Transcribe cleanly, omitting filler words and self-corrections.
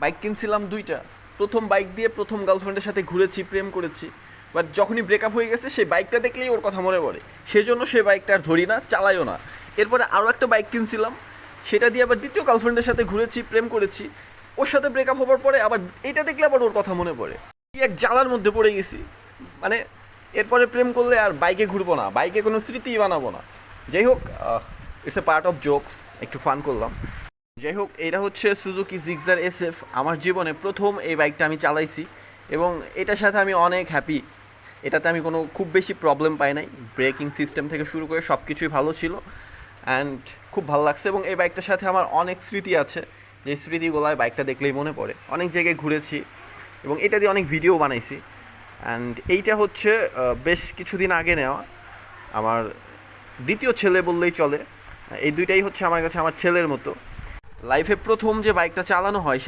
Bike কিনছিলাম দুইটা। প্রথম বাইক দিয়ে প্রথম গার্লফ্রেন্ডের সাথে ঘুরেছি, প্রেম করেছি। বাট যখনই ব্রেকআপ হয়ে গেছে সেই বাইকটা দেখলেই ওর কথা মনে পড়ে, সেজন্য সেই বাইকটা আর ধরি না, চালাইও না। এরপরে আরও একটা বাইক কিনছিলাম, সেটা দিয়ে আবার দ্বিতীয় গার্লফ্রেন্ডের সাথে ঘুরেছি, প্রেম করেছি। ওর সাথে ব্রেকআপ হওয়ার পরে আবার এটা দেখলে আবার ওর কথা মনে পড়ে। কি এক জ্বালার মধ্যে পড়ে গেছি। মানে এরপরে প্রেম করলে আর বাইকে ঘুরবো না, বাইকে কোনো স্মৃতিই বানাবো না। যাই হোক, it's a part of jokes, একটু ফান করলাম। যাই হোক, এটা হচ্ছে সুজুকি জিক্সার এসএফ। আমার জীবনে প্রথম এই বাইকটা আমি চালাইছি এবং এটার সাথে আমি অনেক হ্যাপি। এটাতে আমি কোনো খুব বেশি প্রবলেম পাই নাই, ব্রেকিং সিস্টেম থেকে শুরু করে সব কিছুই ভালো ছিল অ্যান্ড খুব ভালো লাগছে। এবং এই বাইকটার সাথে আমার অনেক স্মৃতি আছে, যে স্মৃতিগুলো বাইকটা দেখলেই মনে পড়ে। অনেক জায়গায় ঘুরেছি এবং এটা দিয়ে অনেক ভিডিও বানাইছি। অ্যান্ড এইটা হচ্ছে বেশ কিছুদিন আগে নেওয়া, আমার দ্বিতীয় ছেলে বললেই চলে। এই দুইটাই হচ্ছে আমার কাছে আমার ছেলের মতো। লাইফে প্রথম যে বাইকটা চালানো হয়